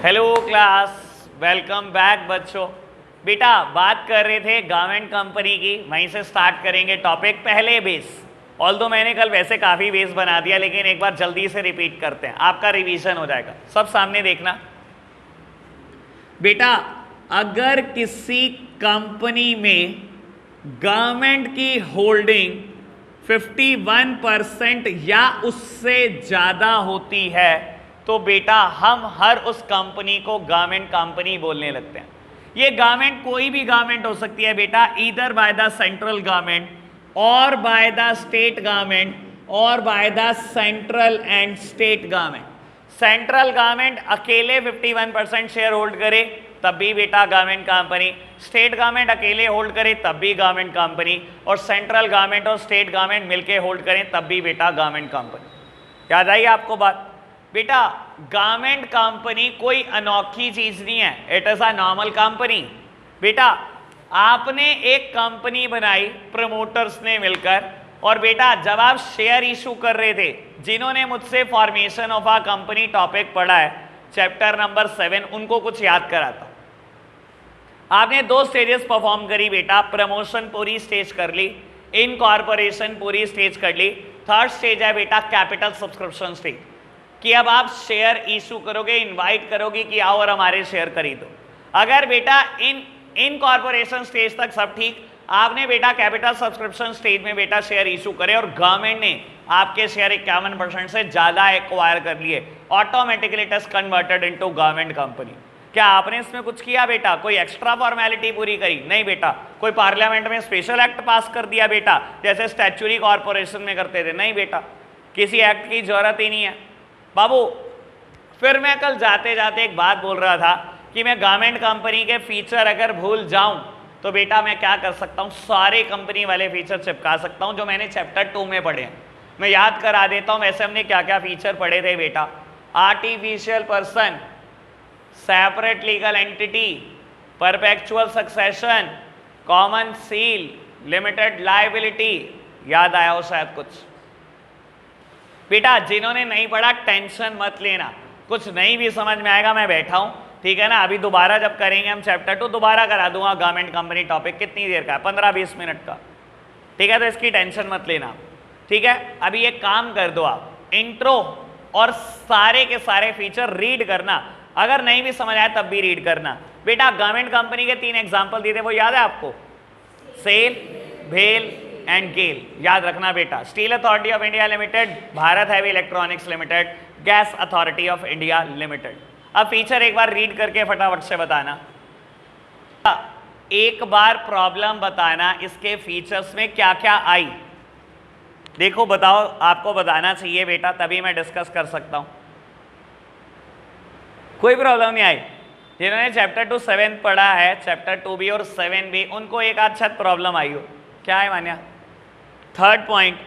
Hello class, welcome back बच्चों। बेटा बात कर रहे थे गवर्नमेंट कंपनी की, वहीं से स्टार्ट करेंगे टॉपिक। पहले बेस, ऑल्दो मैंने कल वैसे काफ़ी बेस बना दिया, लेकिन एक बार जल्दी से रिपीट करते हैं, आपका रिवीजन हो जाएगा। सब सामने देखना बेटा। अगर किसी कंपनी में गवर्नमेंट की होल्डिंग 51% या उससे ज़्यादा होती है तो बेटा हम हर उस कंपनी को गवर्नमेंट कंपनी बोलने लगते हैं। ये गवर्नमेंट कोई भी गवर्नमेंट हो सकती है बेटा, either by the central government और बाय द स्टेट गवर्नमेंट और by the central and state government. Central government अकेले 51% शेयर होल्ड करे तब भी बेटा गवर्नमेंट कंपनी, स्टेट गवर्नमेंट अकेले होल्ड करे तब भी गवर्नमेंट कंपनी, और सेंट्रल गवर्नमेंट और स्टेट गवर्नमेंट मिलके होल्ड करें तब भी बेटा गवर्नमेंट कंपनी। याद आई आपको बात? बेटा गवर्नमेंट कंपनी कोई अनोखी चीज नहीं है, it is a normal company. बेटा आपने एक कंपनी बनाई प्रमोटर्स ने मिलकर, और बेटा जब आप शेयर इशू कर रहे थे, जिन्होंने मुझसे formation of a company topic पढ़ा है चैप्टर नंबर 7, उनको कुछ याद कराता। आपने 2 स्टेजेस परफॉर्म करी बेटा, प्रमोशन पूरी स्टेज कर ली, इनकॉर्पोरेशन पूरी स्टेज कर ली, थर्ड स्टेज है बेटा कैपिटल सब्सक्रिप्शन स्टेज, कि अब आप शेयर इशू करोगे, इनवाइट करोगे कि आओ और हमारे शेयर खरीदो। अगर बेटा इनकॉर्पोरेशन स्टेज तक सब ठीक, आपने बेटा कैपिटल सब्सक्रिप्शन स्टेज में बेटा शेयर इशू करे और गवर्नमेंट ने आपके शेयर 51% से ज्यादा एक्वायर कर लिए, automatically it is converted into government company. क्या आपने इसमें कुछ किया बेटा? कोई एक्स्ट्रा फॉर्मेलिटी पूरी करी? नहीं बेटा। कोई पार्लियामेंट में स्पेशल एक्ट पास कर दिया बेटा, जैसे स्टैच्यूरी कॉर्पोरेशन में करते थे? नहीं बेटा, किसी एक्ट की जरूरत ही नहीं है बाबू। फिर मैं कल जाते जाते एक बात बोल रहा था कि मैं गवर्नमेंट कंपनी के फीचर अगर भूल जाऊं तो बेटा मैं क्या कर सकता हूं, सारे कंपनी वाले फीचर चिपका सकता हूं जो मैंने चैप्टर 2 में पढ़े हैं। मैं याद करा देता हूं, वैसे हमने क्या क्या फीचर पढ़े थे बेटा। Artificial person, separate legal entity, perpetual succession, common seal, limited liability. याद आया हो शायद कुछ बेटा? जिन्होंने नहीं पढ़ा टेंशन मत लेना, कुछ नहीं भी समझ में आएगा मैं बैठा हूं, ठीक है ना। अभी दोबारा जब करेंगे हम चैप्टर 2, दोबारा करा दूंगा गवर्नमेंट कंपनी टॉपिक। कितनी देर का है? 15-20 मिनट का, ठीक है। तो इसकी टेंशन मत लेना, ठीक है। अभी एक काम कर दो, आप इंट्रो और सारे के सारे फीचर रीड करना, अगर नहीं भी समझ आया तब भी रीड करना। बेटा गवर्नमेंट कंपनी के 3 एग्जाम्पल दिए थे, वो याद है आपको? सेल, भेल एंड गेल। याद रखना बेटा। Steel authority of India limited, Bharat heavy electronics limited, gas authority of India limited. अब फीचर एक बार रीड करके फटाफट से बताना, एक बार प्रॉब्लम बताना इसके फीचर्स में क्या क्या आई। देखो बताओ, आपको बताना चाहिए बेटा, तभी मैं डिस्कस कर सकता हूं। कोई प्रॉब्लम नहीं आई? जिन्होंने चैप्टर 2 7 पढ़ा है, चैप्टर 2 भी और 7 भी, उनको एक अच्छा प्रॉब्लम आई हो। क्या है मान्या? Third point.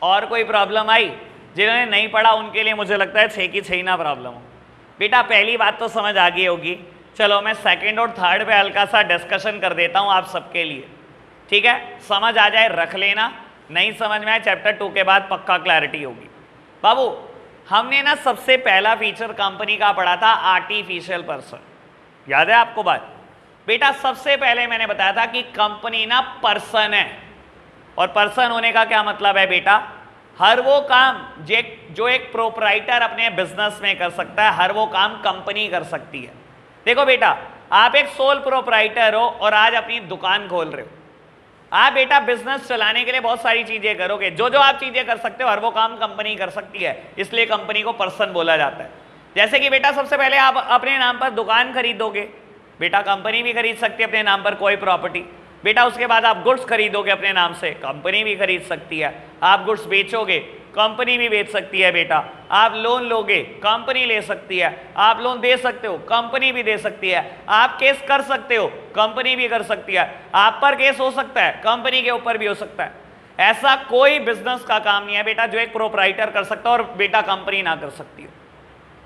और कोई प्रॉब्लम आई? जिन्होंने नहीं पढ़ा उनके लिए मुझे लगता है 6 की 6 ना प्रॉब्लम हो। बेटा पहली बात तो समझ आ गई होगी। चलो मैं सेकंड और थर्ड पे हल्का सा डिस्कशन कर देता हूं आप सबके लिए, ठीक है। समझ आ जाए रख लेना, नहीं समझ में आए चैप्टर 2 के बाद पक्का क्लैरिटी होगी। बाबू हमने ना सबसे पहला फीचर कंपनी का पढ़ा था, आर्टिफिशियल पर्सन। याद है आपको बात? बेटा सबसे पहले मैंने बताया था कि कंपनी ना पर्सन है, और पर्सन होने का क्या मतलब है बेटा? हर वो काम जो एक प्रोप्राइटर अपने बिजनेस में कर सकता है, हर वो काम कंपनी कर सकती है। देखो बेटा, आप एक सोल प्रोप्राइटर हो और आज अपनी दुकान खोल रहे हो। आप बेटा बिजनेस चलाने के लिए बहुत सारी चीजें करोगे, जो जो आप चीजें कर सकते हो हर वो काम कंपनी कर सकती है, इसलिए कंपनी को पर्सन बोला जाता है। जैसे कि बेटा सबसे पहले आप अपने नाम पर दुकान खरीदोगे, बेटा कंपनी भी खरीद सकती है अपने नाम पर कोई प्रॉपर्टी। बेटा उसके बाद आप गुड्स खरीदोगे अपने नाम से, कंपनी भी खरीद सकती है। आप गुड्स बेचोगे, कंपनी भी बेच सकती है बेटा। आप लोन लोगे, कंपनी ले सकती है। आप लोन दे सकते हो, कंपनी भी दे सकती है। आप केस कर सकते हो, कंपनी भी कर सकती है। आप पर केस हो सकता है, कंपनी के ऊपर भी हो सकता है। ऐसा कोई बिजनेस का काम नहीं है बेटा जो एक प्रोप्राइटर कर सकता है और बेटा कंपनी ना कर सकती है।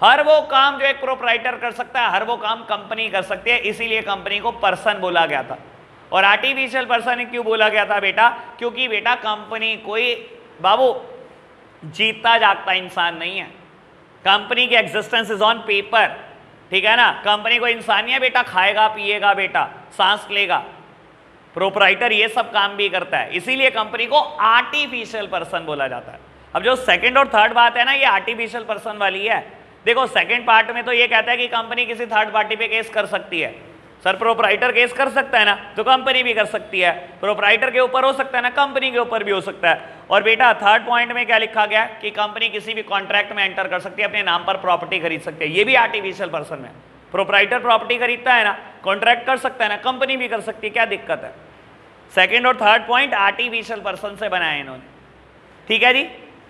हर वो काम जो एक प्रोप्राइटर कर सकता है, हर वो काम कंपनी कर सकती है, इसीलिए कंपनी को पर्सन बोला गया था। और आर्टिफिशियल पर्सन क्यों बोला गया था बेटा? क्योंकि बेटा कंपनी कोई बाबू जीतता जागता इंसान नहीं है, कंपनी की एग्जिस्टेंस इज ऑन पेपर, ठीक है ना। कंपनी कोई इंसान नहीं है बेटा, खाएगा पिएगा बेटा, सांस लेगा। प्रोपराइटर ये सब काम भी करता है, इसीलिए कंपनी को आर्टिफिशियल पर्सन बोला जाता है। अब जो सेकंड और थर्ड बात है ना, ये आर्टिफिशियल पर्सन वाली है। देखो सेकंड पार्ट में तो ये कहता है कि कंपनी किसी थर्ड पार्टी पे केस कर सकती है। सर प्रोपराइटर केस कर सकता है ना, तो कंपनी भी कर सकती है। प्रोपराइटर के ऊपर हो सकता है ना, कंपनी के ऊपर भी हो सकता है। और बेटा थर्ड पॉइंट में क्या लिखा गया कि कंपनी किसी भी कॉन्ट्रैक्ट में एंटर कर सकती है, अपने नाम पर प्रॉपर्टी खरीद सकती है। ये भी आर्टिफिशियल पर्सन में, प्रोपराइटर प्रॉपर्टी खरीदता है ना, कॉन्ट्रैक्ट कर सकता है ना, कंपनी भी कर सकती है, क्या दिक्कत है। सेकेंड और थर्ड पॉइंट आर्टिफिशियल पर्सन से बनाए इन्होंने, ठीक है जी।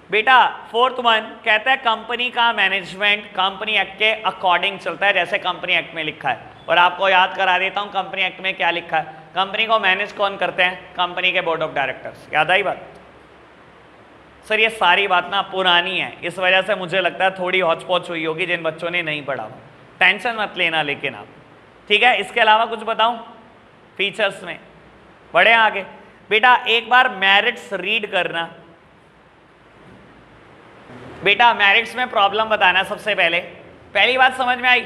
बेटा फोर्थ वन कहता है कंपनी का मैनेजमेंट कंपनी एक्ट के अकॉर्डिंग चलता है, जैसे कंपनी एक्ट में लिखा है। और आपको याद करा देता हूं कंपनी एक्ट में क्या लिखा है। कंपनी को मैनेज कौन करते हैं, कंपनी के बोर्ड ऑफ डायरेक्टर्स। याद आई बात। सर ये सारी बात ना पुरानी है, इस वजह से मुझे लगता है थोड़ी हौच पौच हुई होगी जिन बच्चों ने नहीं पढ़ा। टेंशन मत लेना लेकिन आप, ठीक है। इसके अलावा कुछ बताऊं फीचर्स में, बढ़े आगे। बेटा एक बार मेरिट्स रीड करना। बेटा मेरिट्स में प्रॉब्लम बताना सबसे पहले। पहली बात समझ में आई,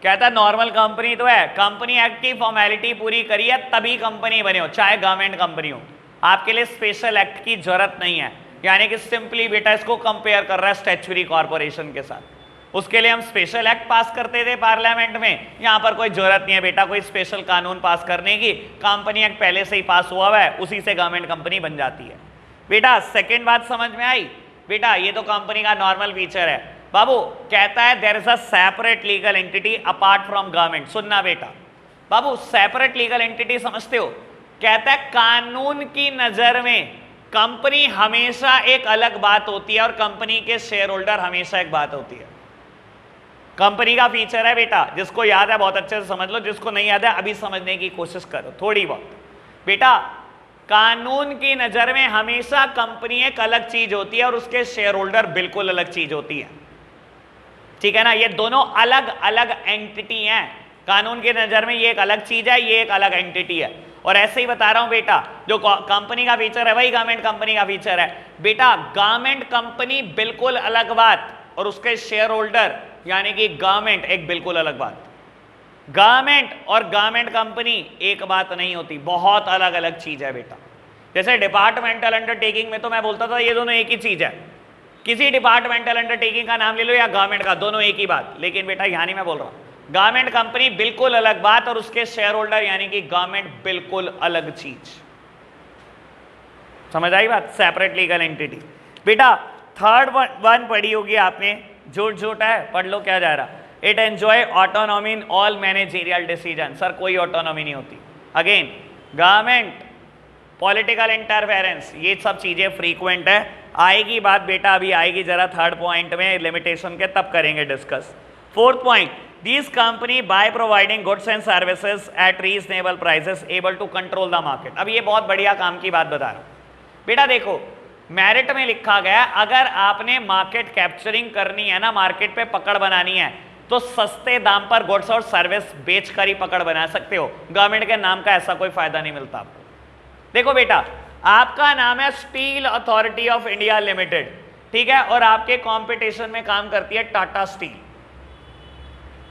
कहता है नॉर्मल कंपनी तो है, कंपनी एक्ट की फॉर्मेलिटी पूरी करी है तभी कंपनी बने हो, चाहे गवर्नमेंट कंपनी हो। आपके लिए स्पेशल एक्ट की जरूरत नहीं है, यानी कि सिंपली बेटा इसको कंपेयर कर रहा है स्टैट्यूटरी कॉर्पोरेशन के साथ। उसके लिए हम स्पेशल एक्ट पास करते थे पार्लियामेंट में, यहाँ पर कोई जरूरत नहीं है बेटा कोई स्पेशल कानून पास करने की। कंपनी एक्ट पहले से ही पास हुआ है, उसी से गवर्नमेंट कंपनी बन जाती है। बेटा सेकेंड बात समझ में आई। बेटा ये तो कंपनी का नॉर्मल फीचर है। बाबू कहता है there is a separate legal entity apart from government. सुनना बेटा, बाबू सेपरेट लीगल एंटिटी समझते हो, कहता है कानून की नजर में कंपनी हमेशा एक अलग बात होती है और कंपनी के शेयर होल्डर हमेशा एक बात होती है। कंपनी का फीचर है बेटा, जिसको याद है बहुत अच्छे से समझ लो, जिसको नहीं याद है अभी समझने की कोशिश करो थोड़ी बहुत। बेटा कानून की नजर में हमेशा कंपनी एक अलग चीज होती है और उसके शेयर होल्डर बिल्कुल अलग चीज होती है, ठीक है ना। ये दोनों अलग अलग एंटिटी हैं। कानून की नजर में ये एक अलग चीज है, ये एक अलग एंटिटी है। और ऐसे ही बता रहा हूं बेटा, जो कंपनी का फीचर है वही गवर्नमेंट कंपनी का फीचर है। बेटा गवर्नमेंट कंपनी बिल्कुल अलग बात और उसके शेयर होल्डर यानी कि गवर्नमेंट एक बिल्कुल अलग बात। गवर्नमेंट और गवर्नमेंट कंपनी एक बात नहीं होती, बहुत अलग अलग चीज है बेटा। जैसे डिपार्टमेंटल अंडरटेकिंग में तो मैं बोलता था ये दोनों एक ही चीज है, किसी डिपार्टमेंटल अंडरटेकिंग का नाम ले लो या गवर्नमेंट का, दोनों एक ही बात। लेकिन बेटा यहां नहीं मैं बोल रहा हूं, गवर्नमेंट कंपनी बिल्कुल अलग बात और उसके शेयर होल्डर यानी कि गवर्नमेंट बिल्कुल अलग चीज। समझ आई बात, सेपरेट लीगल एंटिटी। बेटा थर्ड वन पढ़ी होगी आपने, झूठ झूठ है, पढ़ लो क्या जा रहा। It enjoy autonomy in all managerial decision. Sir कोई ऑटोनॉमी नहीं होती। अगेन गवर्नमेंट, पॉलिटिकल इंटरफेरेंस, ये सब चीजें फ्रीक्वेंट है। आएगी बात बेटा, अभी आएगी जरा थर्ड पॉइंट में लिमिटेशन के, तब करेंगे discuss. Fourth point, this company by providing goods and services at reasonable prices able to control the market. अब ये बहुत बढ़िया काम की बात बता रहा हूं बेटा। देखो मेरिट में लिखा गया अगर आपने मार्केट कैप्चरिंग करनी है ना, मार्केट पे पकड़ बनानी है, तो सस्ते दाम पर गुड्स और सर्विस बेचकर ही पकड़ बना सकते हो। गवर्नमेंट के नाम का ऐसा कोई फायदा नहीं मिलता आपको। देखो बेटा आपका नाम है steel authority of India limited, ठीक है, और आपके कंपटीशन में काम करती है टाटा स्टील।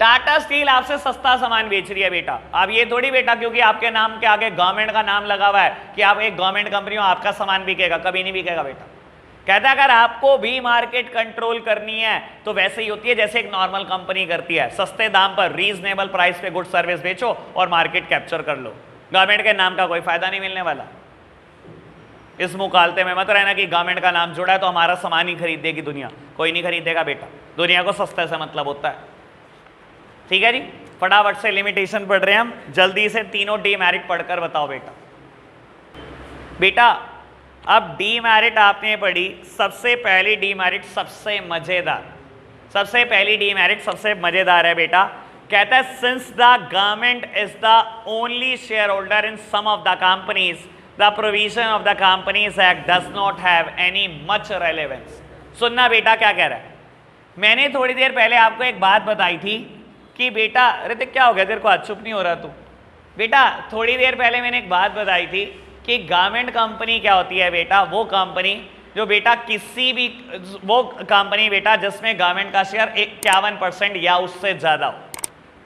टाटा स्टील आपसे सस्ता सामान बेच रही है बेटा। अब ये थोड़ी बेटा क्योंकि आपके नाम के आगे गवर्नमेंट का नाम लगा हुआ है कि आप एक गवर्नमेंट कंपनी हो आपका सामान बिकेगा, कभी नहीं बिकेगा बेटा। कहता है अगर आपको भी मार्केट कंट्रोल करनी है तो वैसे ही होती है जैसे एक नॉर्मल कंपनी करती है, सस्ते दाम पर रीजनेबल प्राइस पे गुड सर्विस बेचो और मार्केट कैप्चर कर लो। गवर्नमेंट के नाम का कोई फायदा नहीं मिलने वाला। इस मुकालते में मत रहना कि गवर्नमेंट का नाम जुड़ा है तो हमारा सामान ही खरीद देगी दुनिया, कोई नहीं खरीदेगा बेटा। दुनिया को सस्ते से मतलब होता है, ठीक है जी। फटाफट से लिमिटेशन पढ़ रहे हैं हम, जल्दी से तीनों डीमेरिट पढ़कर बताओ बेटा। बेटा अब डीमेरिट आपने पढ़ी, सबसे पहली डीमेरिट सबसे मजेदार, सबसे पहली डीमेरिट सबसे मजेदार है बेटा। कहता है since the government is the only share holder in some of the companies the provision of the companies act does not have any much relevance. सुनना बेटा क्या कह रहा है। मैंने थोड़ी देर पहले आपको एक बात बताई थी कि बेटा, ऋतिक क्या हो गया तेरे को, आज चुप नहीं हो रहा तू बेटा। थोड़ी देर पहले मैंने एक बात बताई थी कि गवर्नमेंट कंपनी क्या होती है बेटा, वो कंपनी जो बेटा किसी भी वो कंपनी बेटा जिसमें गवर्नमेंट का शेयर 51% या उससे ज्यादा हो।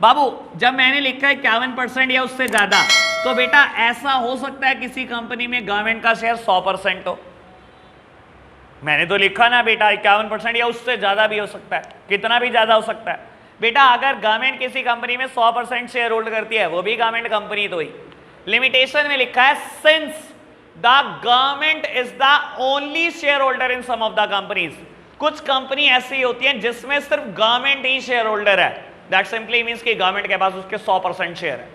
बाबू जब मैंने लिखा है 51% या उससे ज्यादा, तो बेटा ऐसा हो सकता है किसी कंपनी में गवर्नमेंट का शेयर 100% हो। मैंने तो लिखा ना बेटा 51% या उससे ज्यादा भी हो सकता है, कितना भी ज्यादा हो सकता है। बेटा अगर गवर्नमेंट किसी कंपनी में 100% शेयर होल्ड करती है, वो भी गवर्नमेंट कंपनी तो ही। लिमिटेशन में लिखा है since the government is the only share holder in some of the companies. कुछ कंपनी ऐसी होती है जिसमें सिर्फ गवर्नमेंट ही शेयर होल्डर है, दैट सिंपली मींस कि गवर्नमेंट के पास उसके 100% शेयर है।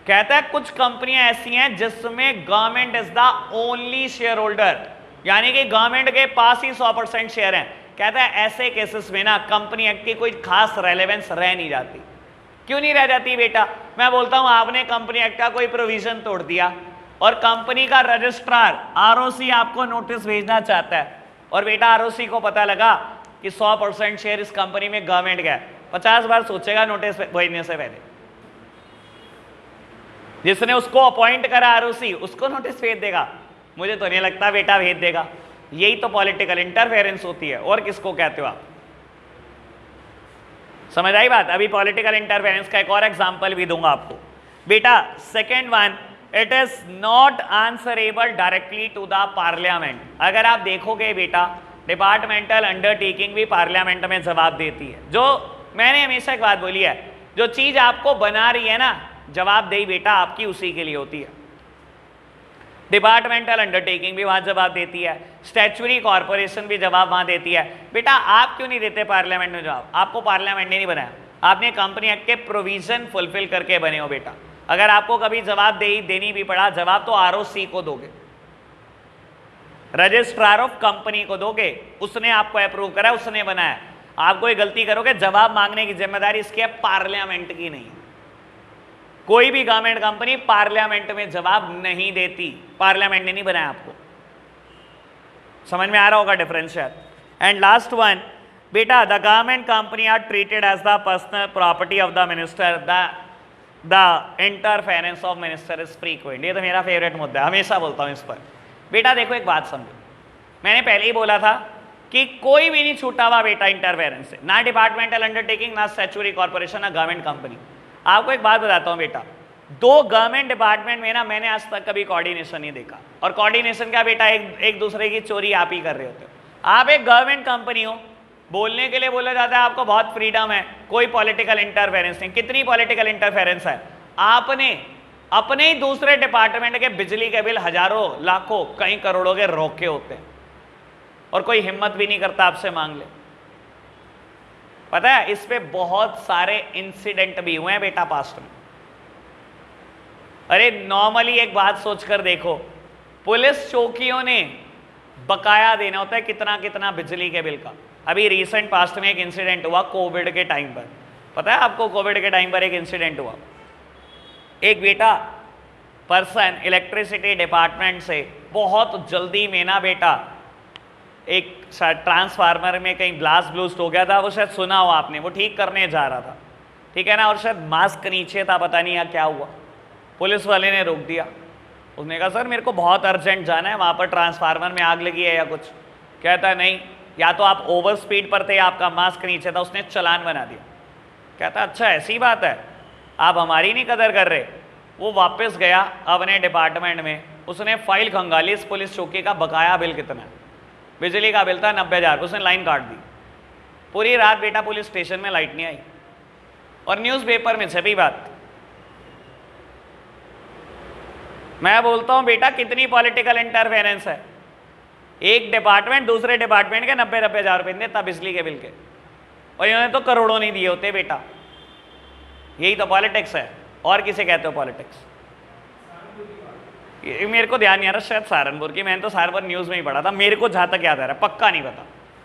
कहता है कुछ कंपनियां ऐसी हैं जिसमें government is the only share holder, यानी कि गवर्नमेंट के पास ही 100% शेयर है। कहता है ऐसे केसेस में ना कंपनी एक्ट की कोई खास रेलेवेंस रह नहीं जाती। क्यों नहीं रह जाती बेटा? मैं बोलता हूं आपने कंपनी एक्ट का कोई प्रोविजन तोड़ दिया और कंपनी का रजिस्ट्रार आरओसी आपको नोटिस भेजना चाहता है, और बेटा आरओसी को पता लगा कि 100% शेयर इस कंपनी में गवर्नमेंट का है, 50 बार सोचेगा नोटिस भेजने से पहले। जिसने उसको अपॉइंट करा आरओसी उसको नोटिस भेज देगा? मुझे तो नहीं लगता बेटा भेज देगा। यही तो पॉलिटिकल इंटरफेरेंस होती है, और किसको कहते हो आप? समझ आई बात? अभी पॉलिटिकल इंटरफेरेंस का एक और एग्जांपल भी दूंगा आपको। बेटा second one, it is not answerable directly to the parliament. अगर आप देखोगे बेटा डिपार्टमेंटल अंडरटेकिंग भी पार्लियामेंट में जवाब देती है। जो मैंने हमेशा एक बात बोली है, जो चीज आपको बना रही है ना जवाबदेही बेटा आपकी उसी के लिए होती है। डिपार्टमेंटल अंडरटेकिंग भी वहां जवाब देती है, स्टैच्यूटरी कॉर्पोरेशन भी जवाब वहां देती है। बेटा आप क्यों नहीं देते पार्लियामेंट में जवाब? आपको पार्लियामेंट ने नहीं बनाया, आपने कंपनी एक्ट के प्रोविजन फुलफिल करके बने हो बेटा। अगर आपको कभी जवाब देनी भी पड़ा, जवाब तो आरओसी को दोगे, रजिस्ट्रार ऑफ कंपनी को दोगे, उसने आपको अप्रूव करा, उसने बनाया। आप कोई गलती करोगे जवाब मांगने की जिम्मेदारी इसकी है, पार्लियामेंट की नहीं। कोई भी गवर्नमेंट कंपनी पार्लियामेंट में जवाब नहीं देती, पार्लियामेंट ने नहीं बनाया। आपको समझ में आ रहा होगा डिफरेंस शायद। एंड लास्ट वन बेटा, the government company are treated as the personal property of the minister, the interference of minister is frequent. ये तो मेरा फेवरेट मुद्दा है, हमेशा बोलता हूं इस पर। बेटा देखो एक बात समझो, मैंने पहले ही बोला था कि कोई भी नहीं छूटा हुआ बेटा इंटरफेरेंस से, ना डिपार्टमेंटल अंडरटेकिंग, ना स्टैच्यूटरी कॉर्पोरेशन, ना गवर्नमेंट कंपनी। आपको एक बात बताता हूं बेटा, दो गवर्नमेंट डिपार्टमेंट में ना मैंने आज तक कभी कोऑर्डिनेशन नहीं देखा। और कोऑर्डिनेशन क्या बेटा, एक दूसरे की चोरी आप ही कर रहे होते हो। आप एक गवर्नमेंट कंपनी हो, बोलने के लिए बोला जाता है आपको बहुत फ्रीडम है, कोई पॉलिटिकल इंटरफेरेंस नहीं। कितनी पॉलिटिकल इंटरफेरेंस है? आपने अपने ही दूसरे डिपार्टमेंट के बिजली के बिल हजारों लाखों कई करोड़ों के रोके होते हैं, और कोई हिम्मत भी नहीं करता आपसे मांग ले। पता है इस पे बहुत सारे इंसिडेंट भी हुए हैं बेटा पास्ट में। अरे नॉर्मली एक बात सोचकर देखो, पुलिस चौकियों ने बकाया देना होता है कितना कितना बिजली के बिल का। अभी रिसेंट पास्ट में एक इंसिडेंट हुआ कोविड के टाइम पर, पता है आपको? कोविड के टाइम पर एक इंसिडेंट हुआ, एक बेटा पर्सन इलेक्ट्रिसिटी डिपार्टमेंट से बहुत जल्दी में ना बेटा एक ट्रांसफार्मर में कहीं ब्लास्ट ब्लूस्ट हो गया था, वो शायद सुना हो आपने, वो ठीक करने जा रहा था, ठीक है ना, और शायद मास्क नीचे था, पता नहीं क्या हुआ, पुलिस वाले ने रोक दिया। उसने कहा सर मेरे को बहुत अर्जेंट जाना है, वहाँ पर ट्रांसफार्मर में आग लगी है या कुछ। कहता नहीं, या तो आप ओवर स्पीड पर थे, आपका मास्क नीचे था, उसने चालान बना दिया। कहता अच्छा ऐसी बात है, आप हमारी नहीं कदर कर रहे। वो वापस गया अपने डिपार्टमेंट में, उसने फाइल खंगाली इस पुलिस चौकी का बकाया बिल कितना है। बिजली का बिल था 90,000, उसने लाइन काट दी। पूरी रात बेटा पुलिस स्टेशन में लाइट नहीं आई, और न्यूज़पेपर में छपी बात। मैं बोलता हूं बेटा कितनी पॉलिटिकल इंटरफेरेंस है। एक डिपार्टमेंट दूसरे डिपार्टमेंट के 90,000 रुपये देता बिजली के बिल के, और इन्होंने तो करोड़ों नहीं दिए होते बेटा। यही तो पॉलिटिक्स है, और किसे कहते हो पॉलिटिक्स? मेरे को ध्यान नहीं आ रहा, शायद सहारनपुर की, मैंने तो सहारनपुर न्यूज़ में ही पढ़ा था, मेरे को जहाँ तक याद आ रहा है, पक्का नहीं पता।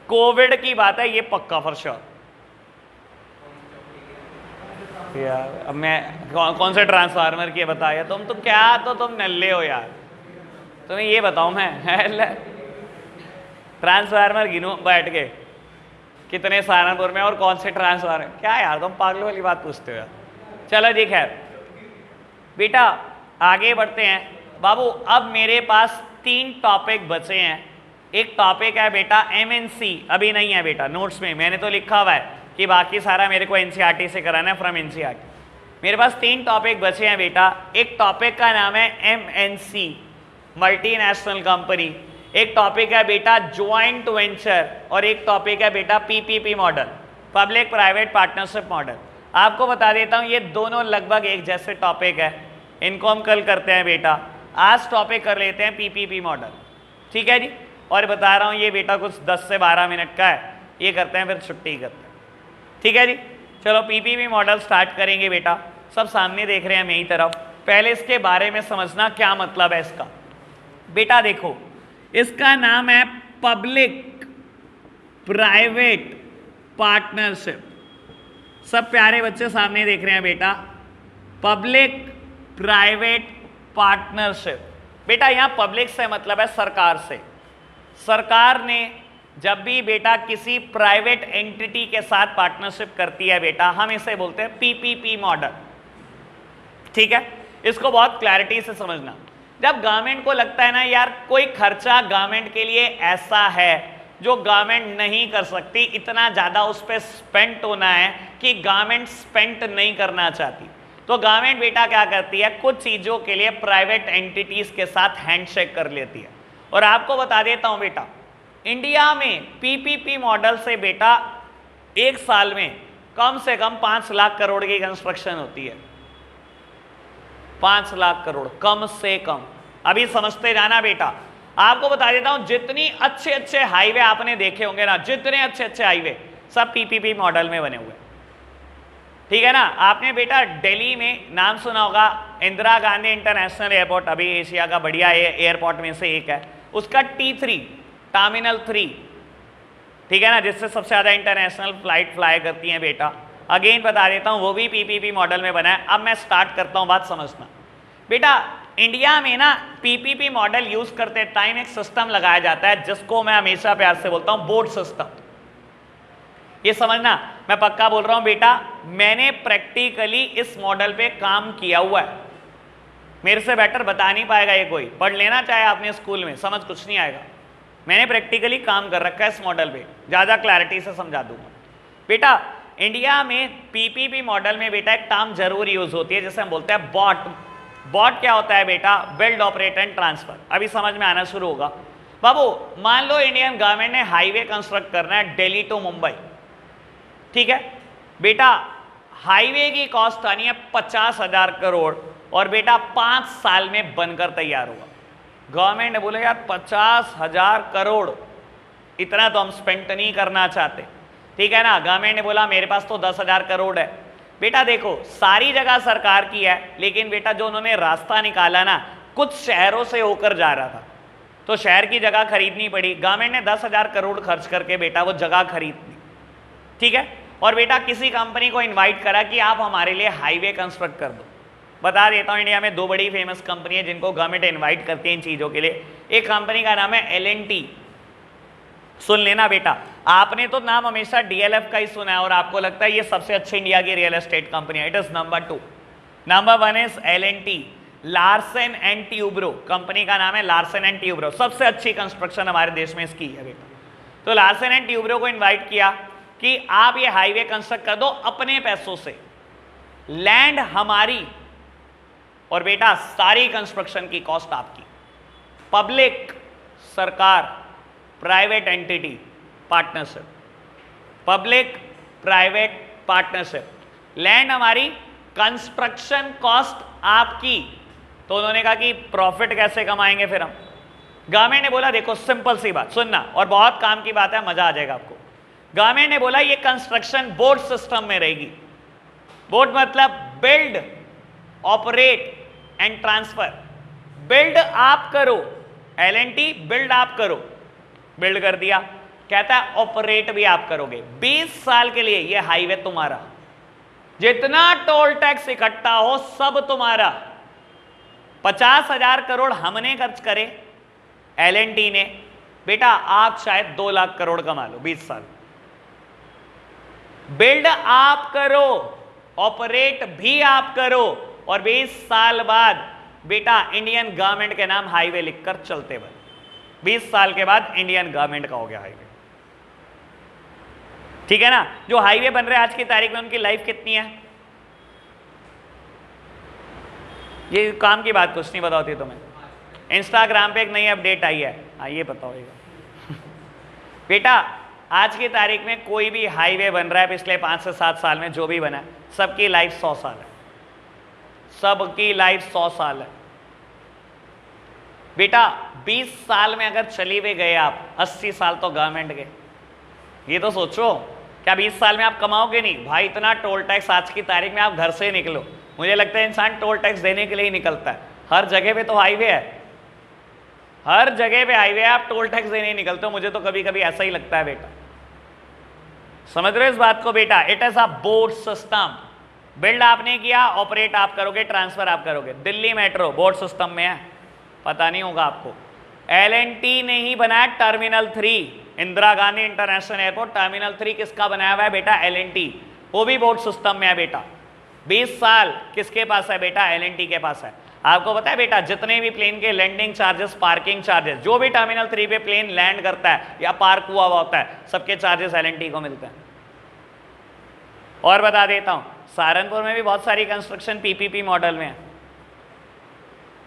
कोविड की बात है ये, पक्का फॉर श्योर। यार अब मैं कौन से ट्रांसफार्मर की बताया तुम तो क्या, तो तुम नल्ले हो यार। तुम्हें ये बताऊं मैं ट्रांसफार्मर गिनूं बैठ के कितने सहारनपुर में और कौन से ट्रांसफार्मर, क्या यार तुम पागलों वाली बात पूछते हो यार। चलो जी खैर बेटा आगे बढ़ते हैं बाबू। अब मेरे पास 3 टॉपिक बचे हैं एक टॉपिक है बेटा एमएनसी, अभी नहीं है बेटा नोट्स में, मैंने तो लिखा हुआ है कि बाकी सारा मेरे को एनसीईआरटी से कराना है, फ्रॉम एनसीईआरटी। मेरे पास 3 टॉपिक बचे हैं बेटा। एक टॉपिक का नाम है एमएनसी, मल्टीनेशनल कंपनी, एक टॉपिक है बेटा ज्वाइंट वेंचर, और एक टॉपिक है बेटा PPP model, public private partnership model. आपको बता देता हूं ये दोनों लगभग एक जैसे टॉपिक है, इनको हम कल करते हैं बेटा। आज टॉपिक कर लेते हैं पीपीपी मॉडल, ठीक है जी। और बता रहा हूं ये बेटा कुछ 10 से 12 मिनट का है, ये करते हैं फिर छुट्टी करते हैं, ठीक है जी। चलो पीपीपी मॉडल स्टार्ट करेंगे बेटा। सब सामने देख रहे हैं मेरी तरफ। पहले इसके बारे में समझना क्या मतलब है इसका। बेटा देखो, इसका नाम है पब्लिक प्राइवेट पार्टनरशिप। सब प्यारे बच्चे सामने देख रहे हैं बेटा, पब्लिक प्राइवेट पार्टनरशिप। बेटा यहां पब्लिक से मतलब है सरकार से। सरकार ने जब भी बेटा किसी प्राइवेट एंटिटी के साथ पार्टनरशिप करती है बेटा, हम इसे बोलते हैं पीपीपी मॉडल, ठीक है। इसको बहुत क्लैरिटी से समझना। जब गवर्नमेंट को लगता है ना यार कोई खर्चा गवर्नमेंट के लिए ऐसा है जो गवर्नमेंट नहीं कर सकती, इतना ज़्यादा उस पर स्पेंट होना है कि गवर्नमेंट स्पेंट नहीं करना चाहती, तो गवर्नमेंट बेटा क्या करती है, कुछ चीज़ों के लिए प्राइवेट एंटिटीज़ के साथ हैंडशेक कर लेती है। और आपको बता देता हूँ बेटा, इंडिया में पीपीपी मॉडल से बेटा एक साल में कम से कम 5 लाख करोड़ की कंस्ट्रक्शन होती है। 5 लाख करोड़ कम से कम। अभी समझते जाना बेटा। आपको बता देता हूं जितनी अच्छे अच्छे हाईवे आपने देखे होंगे ना, जितने अच्छे अच्छे हाईवे सब पीपीपी मॉडल में बने हुए, ठीक है ना। आपने बेटा दिल्ली में नाम सुना होगा इंदिरा गांधी इंटरनेशनल एयरपोर्ट, अभी एशिया का बढ़िया एयरपोर्ट में से एक है। उसका T3 टर्मिनल 3, ठीक है ना, जिससे सबसे ज्यादा इंटरनेशनल फ्लाइट फ्लाई करती हैं बेटा। अगेन बता देता हूं वो भी पीपीपी मॉडल में बना है। अब मैं स्टार्ट करता हूं, बात समझना बेटा। इंडिया में ना पीपीपी मॉडल यूज करते टाइम एक सिस्टम लगाया जाता है जिसको मैं हमेशा प्यार से बोलता हूं बोर्ड सिस्टम। ये समझना, मैं पक्का बोल रहा हूं बेटा, मैंने प्रैक्टिकली इस मॉडल पे काम किया हुआ है। मेरे से बेटर बता नहीं पाएगा ये कोई, पढ़ लेना चाहे आपने स्कूल में, समझ कुछ नहीं आएगा। मैंने प्रैक्टिकली काम कर रखा है इस मॉडल पे, ज्यादा क्लैरिटी से समझा दूंगा बेटा। इंडिया में पीपीपी मॉडल में बेटा एक टर्म जरूर यूज होती है जिसे हम बोलते हैं बॉट। बॉट क्या होता है बेटा, बिल्ड ऑपरेट एंड ट्रांसफर। अभी समझ में आना शुरू होगा बाबू। मान लो इंडियन गवर्नमेंट ने हाईवे कंस्ट्रक्ट करना है दिल्ली टू मुंबई, ठीक है बेटा। हाईवे की कॉस्ट आनी है 50,000 करोड़ और बेटा 5 साल में बनकर तैयार होगा। गवर्नमेंट ने बोला यार 50,000 करोड़, इतना तो हम स्पेंड नहीं करना चाहते, ठीक है ना। गवर्नमेंट ने बोला मेरे पास तो 10,000 करोड़ है। बेटा देखो सारी जगह सरकार की है, लेकिन बेटा जो उन्होंने रास्ता निकाला ना, कुछ शहरों से होकर जा रहा था, तो शहर की जगह खरीदनी पड़ी। गवर्नमेंट ने 10,000 करोड़ खर्च करके बेटा वो जगह खरीदी, ठीक है। और बेटा किसी कंपनी को इन्वाइट करा कि आप हमारे लिए हाईवे कंस्ट्रक्ट कर दो। बता देता हूँ इंडिया में 2 बड़ी फेमस कंपनी है जिनको गवर्नमेंट इन्वाइट करती है इन चीज़ों के लिए। एक कंपनी का नाम है L&T, सुन लेना बेटा। आपने तो नाम हमेशा DLF का ही सुना है और आपको लगता है ये सबसे अच्छी इंडिया की रियल एस्टेट कंपनी है। It is number 2। Number 1 is L&T। Larsen and Toubro company का नाम है, लार्सन एंड ट्यूब्रो। सबसे अच्छी कंस्ट्रक्शन हमारे देश में इसकी है बेटा। तो लार्सन एंड ट्यूब्रो को इन्वाइट किया कि आप ये हाईवे कंस्ट्रक्ट कर दो अपने पैसों से, लैंड हमारी और बेटा सारी कंस्ट्रक्शन की कॉस्ट आपकी। पब्लिक सरकार private entity partnership, public private partnership, land हमारी, कंस्ट्रक्शन कॉस्ट आपकी। तो उन्होंने कहा कि प्रॉफिट कैसे कमाएंगे फिर हम। गवर्नमेंट ने बोला देखो सिंपल सी बात सुनना, और बहुत काम की बात है, मजा आ जाएगा आपको। गवर्नमेंट ने बोला ये कंस्ट्रक्शन बोर्ड सिस्टम में रहेगी। बोर्ड मतलब build operate and transfer. Build आप करो, L&T बिल्ड आप करो, बिल्ड कर दिया, कहता है ऑपरेट भी आप करोगे। 20 साल के लिए ये हाईवे तुम्हारा, जितना टोल टैक्स इकट्ठा हो सब तुम्हारा। 50,000 करोड़ हमने खर्च करे, L&T ने, बेटा आप शायद 2 लाख करोड़ कमा लो 20 साल। बिल्ड आप करो, ऑपरेट भी आप करो, और 20 साल बाद बेटा इंडियन गवर्नमेंट के नाम हाईवे लिखकर चलते बने। 20 साल के बाद इंडियन गवर्नमेंट का हो गया हाईवे। ठीक है ना। जो हाईवे बन रहे हैं आज की तारीख में उनकी लाइफ कितनी है? ये काम की बात कुछ नहीं पता होती तुम्हें। इंस्टाग्राम पे एक नई अपडेट आई है, हाँ ये पता होगा बेटा आज की तारीख में कोई भी हाईवे बन रहा है पिछले 5 से 7 साल में जो भी बना है, सबकी लाइफ 100 साल है, सबकी लाइफ 100 साल है बेटा। 20 साल में अगर चली भी गए आप, 80 साल तो गवर्नमेंट के। ये तो सोचो, क्या 20 साल में आप कमाओगे नहीं? भाई इतना टोल टैक्स आज की तारीख में, आप घर से निकलो, मुझे लगता है इंसान टोल टैक्स देने के लिए ही निकलता है। हर जगह पे तो हाईवे है, हर जगह पे हाईवे है, आप टोल टैक्स देने ही निकलते हो। मुझे तो कभी कभी ऐसा ही लगता है बेटा। समझ रहे हो इस बात को बेटा? It is a board system. Build आपने किया, ऑपरेट आप करोगे, ट्रांसफर आप करोगे। दिल्ली मेट्रो बोर्ड सिस्टम में है, पता नहीं होगा आपको। L&T ने ही बनाया terminal 3, Indira Gandhi international airport terminal 3 किसका बनाया हुआ है बेटा? L&T, वो भी बोर्ड सिस्टम में है बेटा। 20 साल किसके पास है बेटा? L&T के पास है। आपको पता है बेटा जितने भी प्लेन के लैंडिंग चार्जेस, पार्किंग चार्जेस, जो भी टर्मिनल 3 पे प्लेन लैंड करता है या पार्क हुआ होता है, सबके चार्जेस L&T को मिलते हैं। और बता देता हूं, सहारनपुर में भी बहुत सारी कंस्ट्रक्शन PPP मॉडल में है,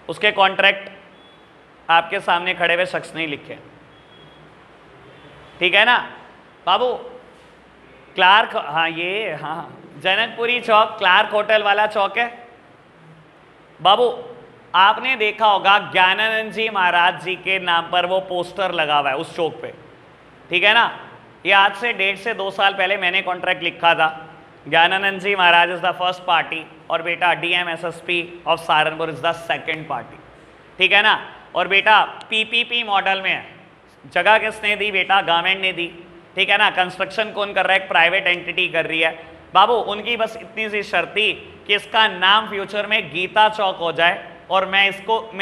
उसके कॉन्ट्रैक्ट आपके सामने खड़े हुए शख्स नहीं लिखे। ठीक है ना बाबू? क्लार्क, हाँ ये, हाँ जनकपुरी चौक क्लार्क होटल वाला चौक है बाबू। आपने देखा होगा ज्ञानानंद जी महाराज जी के नाम पर वो पोस्टर लगा हुआ है उस चौक पे। ठीक है ना। ये आज से 1.5 से 2 साल पहले मैंने कॉन्ट्रैक्ट लिखा था। ज्ञानानंद जी महाराज इज द फर्स्ट पार्टी और बेटा DMSSP of Saharanpur is the second party. ठीक है ना। और बेटा PPP मॉडल में है। जगह किसने दी बेटा? गवर्नमेंट ने दी। ठीक है ना। कंस्ट्रक्शन कौन कर रहा है? एक प्राइवेट एंटिटी कर रही है बाबू। उनकी बस इतनी सी शर्त थी कि इसका नाम फ्यूचर में गीता चौक हो जाए और मैं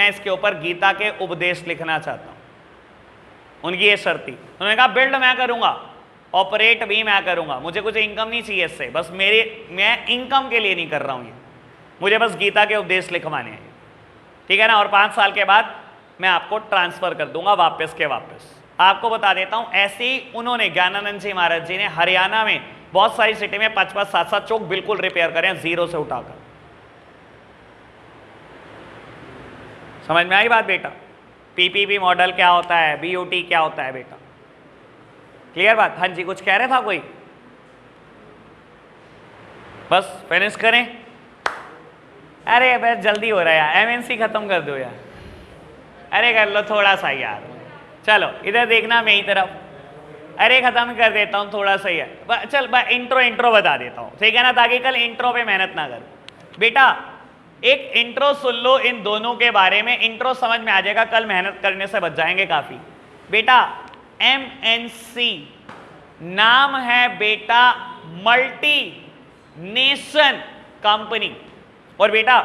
इसके ऊपर गीता के उपदेश लिखना चाहता हूँ। उनकी ये शर्त थी। उन्होंने कहा बिल्ड मैं करूँगा, ऑपरेट भी मैं करूँगा, मुझे कुछ इनकम नहीं चाहिए इससे, बस मैं इनकम के लिए नहीं कर रहा हूँ ये, मुझे बस गीता के उपदेश लिखवाने हैं। ठीक है ना। और 5 साल के बाद मैं आपको ट्रांसफ़र कर दूंगा वापस के वापस। आपको बता देता हूँ, ऐसे ही उन्होंने ज्ञानानंद जी महाराज जी ने हरियाणा में बहुत सारी सिटी में 5-5, 7-7 चौक बिल्कुल रिपेयर करें जीरो से उठाकर। समझ में आई बात बेटा? PPP मॉडल क्या होता है, BOT क्या होता है बेटा? क्लियर बात? हाँ जी, कुछ कह रहे था कोई? बस फिनिश करें। अरे बस जल्दी हो रहा है यार, MNC खत्म कर दो यार। अरे कर लो थोड़ा सा यार, चलो इधर देखना मेरी तरफ। अरे खत्म कर देता हूँ, थोड़ा सा ही है। चल इंट्रो बता देता हूँ, ठीक है ना, ताकि कल इंट्रो पे मेहनत ना करो। बेटा एक इंट्रो सुन लो इन दोनों के बारे में, इंट्रो समझ में आ जाएगा, कल मेहनत करने से बच जाएंगे काफी। बेटा MNC नाम है बेटा मल्टी नेशन कंपनी। और बेटा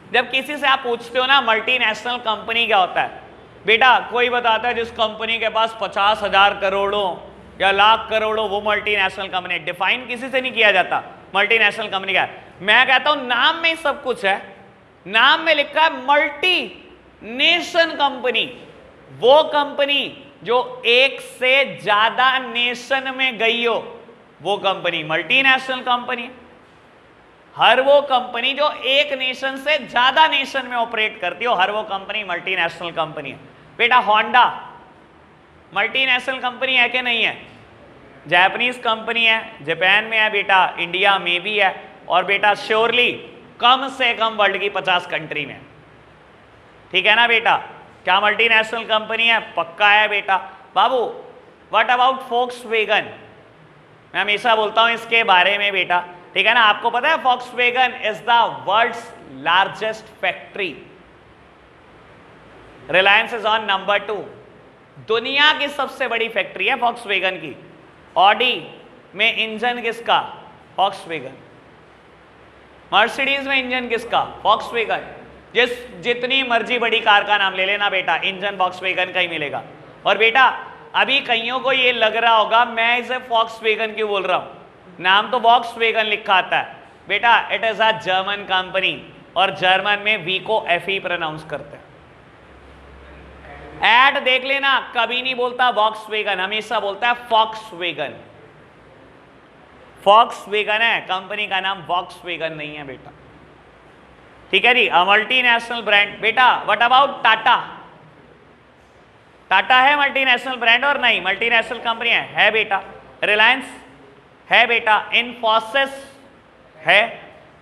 जब किसी से आप पूछते हो ना मल्टीनेशनल कंपनी क्या होता है, बेटा कोई बताता है जिस कंपनी के पास 50,000 करोड़ों या लाख करोड़ों, वो मल्टीनेशनल कंपनी। डिफाइन किसी से नहीं किया जाता मल्टीनेशनल कंपनी क्या है। मैं कहता हूं नाम में सब कुछ है, नाम में लिखा है मल्टी नेशन कंपनी। वो कंपनी जो एक से ज्यादा नेशन में गई हो, वो कंपनी मल्टीनेशनल कंपनी। हर वो कंपनी जो एक नेशन से ज्यादा नेशन में ऑपरेट करती हो, हर वो कंपनी मल्टीनेशनल कंपनी है। बेटा होंडा मल्टीनेशनल कंपनी है कि नहीं है? जापानीज कंपनी है, जापान में है बेटा, इंडिया में भी है, और बेटा श्योरली कम से कम वर्ल्ड की 50 कंट्री में। ठीक है ना बेटा? क्या मल्टीनेशनल कंपनी है? पक्का है बेटा। बाबू व्हाट अबाउट फोक्सवैगन? मैं हमेशा बोलता हूं इसके बारे में बेटा, ठीक है ना। आपको पता है Volkswagen is the world's largest factory. Reliance is on number 2। दुनिया की सबसे बड़ी फैक्ट्री है फोक्सवैगन की। ऑडी में इंजन किसका? फोक्सवैगन। मर्सिडीज में इंजन किसका? फोक्सवैगन। जितनी मर्जी बड़ी कार का नाम ले लेना बेटा, इंजन फोक्सवैगन का ही मिलेगा। और बेटा अभी कईयों को ये लग रहा होगा मैं इसे फोक्सवैगन क्यों बोल रहा हूं, नाम तो वॉक्सवैगन लिखा आता है बेटा। It is a German company, और जर्मन में वी को FE प्रोनाउंस करते हैं। ऐड देख लेना, कभी नहीं बोलता वॉक्सवैगन, हमेशा बोलता है फॉक्सवैगन। फॉक्सवैगन है कंपनी का नाम, वॉक्सवैगन नहीं है बेटा, ठीक है जी। मल्टीनेशनल ब्रांड बेटा। What about Tata? टाटा है मल्टीनेशनल ब्रांड और नहीं? मल्टीनेशनल कंपनी है बेटा। रिलायंस है बेटा। इन्फोसिस है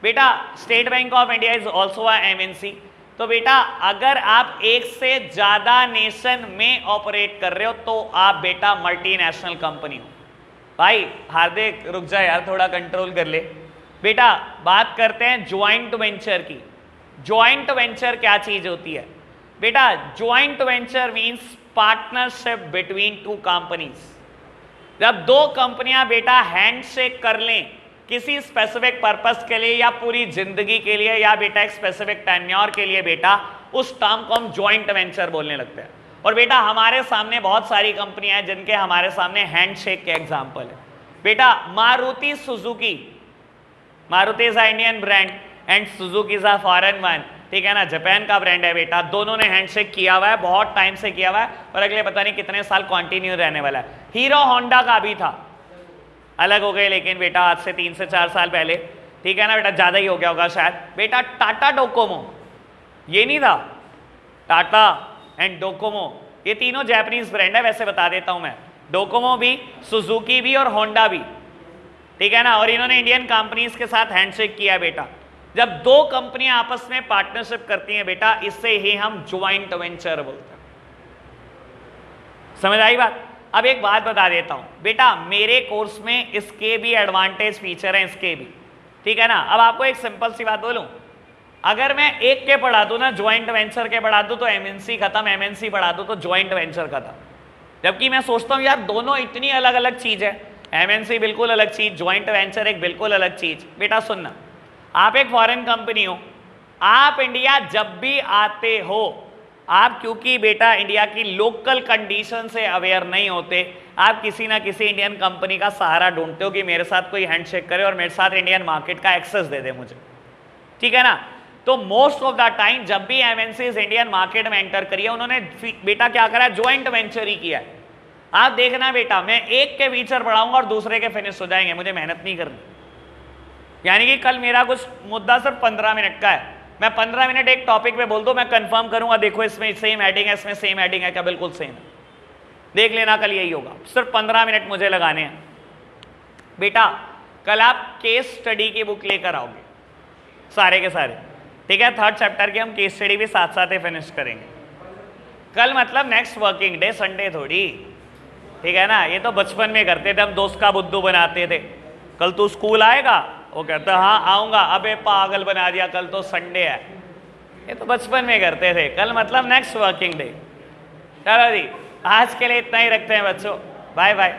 बेटा। State bank of India is also a MNC. तो बेटा अगर आप एक से ज्यादा नेशन में ऑपरेट कर रहे हो तो आप बेटा मल्टीनेशनल कंपनी हो। भाई हार्दिक रुक जा यार, थोड़ा कंट्रोल कर ले बेटा। बात करते हैं ज्वाइंट वेंचर की। ज्वाइंट वेंचर क्या चीज होती है बेटा? Joint venture means partnership between two companies. जब दो कंपनियां बेटा हैंडशेक कर लें किसी स्पेसिफिक पर्पस के लिए या पूरी जिंदगी के लिए या बेटा एक स्पेसिफिक टेन्योर के लिए बेटा, उस टर्म को हम ज्वाइंट वेंचर बोलने लगते हैं। और बेटा हमारे सामने बहुत सारी कंपनियां हैं जिनके हमारे सामने हैंडशेक के एग्जांपल है बेटा। Maruti Suzuki, Maruti is a Indian brand and Suzuki is a foreign one, ठीक है ना, जापान का ब्रांड है बेटा। दोनों ने हैंडशेक किया हुआ है, बहुत टाइम से किया हुआ है और अगले पता नहीं कितने साल कंटिन्यू रहने वाला है। हीरो होंडा का भी था, अलग हो गए लेकिन बेटा आज से 3 से 4 साल पहले, ठीक है ना बेटा, ज्यादा ही हो गया होगा शायद बेटा। टाटा डोकोमो, ये नहीं था, टाटा एंड डोकोमो, ये तीनों जापानीज ब्रांड है। वैसे बता देता हूं मैं, डोकोमो भी, सुजुकी भी और होंडा भी, ठीक है ना। और इन्होंने इंडियन कंपनीज के साथ हैंडशेक किया बेटा। जब दो कंपनियां आपस में पार्टनरशिप करती हैं बेटा, इससे ही हम ज्वाइंट वेंचर बोलते हैं। समझ आई बात? अब एक बात बता देता हूं बेटा, मेरे कोर्स में इसके भी एडवांटेज फीचर हैं, इसके भी, ठीक है ना। अब आपको एक सिंपल सी बात बोलूं, अगर मैं एक के पढ़ा दूं ना, ज्वाइंट वेंचर के पढ़ा दूं तो एमएनसी खत्म, एमएनसी पढ़ा दूं तो ज्वाइंट वेंचर खत्म। जबकि मैं सोचता हूं यार दोनों इतनी अलग अलग चीज है, एमएनसी बिल्कुल अलग चीज, ज्वाइंट वेंचर एक बिल्कुल अलग चीज। बेटा सुनना, आप एक फॉरेन कंपनी हो, आप इंडिया जब भी आते हो, आप क्योंकि बेटा इंडिया की लोकल कंडीशन से अवेयर नहीं होते, आप किसी ना किसी इंडियन कंपनी का सहारा ढूंढते हो कि मेरे साथ कोई हैंडशेक करे और मेरे साथ इंडियन मार्केट का एक्सेस दे दे मुझे, ठीक है ना। तो मोस्ट ऑफ द टाइम जब भी एमएनसीज इंडियन मार्केट में एंटर करी है, उन्होंने बेटा क्या करा है, ज्वाइंट वेंचर ही किया है। आप देखना बेटा, मैं एक के फीचर पढ़ाऊंगा और दूसरे के फिनिश हो जाएंगे, मुझे मेहनत नहीं करनी। यानी कि कल मेरा कुछ मुद्दा सिर्फ 15 मिनट का है, मैं 15 मिनट एक टॉपिक पे बोल दो, मैं कंफर्म करूंगा देखो इसमें सेम हेडिंग है, इसमें सेम हेडिंग है क्या, बिल्कुल सेम है, देख लेना कल यही होगा। सिर्फ 15 मिनट मुझे लगाने हैं बेटा। कल आप केस स्टडी की बुक लेकर आओगे सारे के सारे, ठीक है। 3rd चैप्टर की हम केस स्टडी भी साथ साथ ही फिनिश करेंगे कल, मतलब नेक्स्ट वर्किंग डे, संडे थोड़ी, ठीक है ना। ये तो बचपन में करते थे हम, दोस्त का बुद्धू बनाते थे, कल तू स्कूल आएगा, वो कहता हाँ आऊंगा, अबे पागल बना दिया, कल तो संडे है। ये तो बचपन में करते थे, कल मतलब नेक्स्ट वर्किंग डे। चलो जी, आज के लिए इतना ही रखते हैं बच्चों, बाय बाय।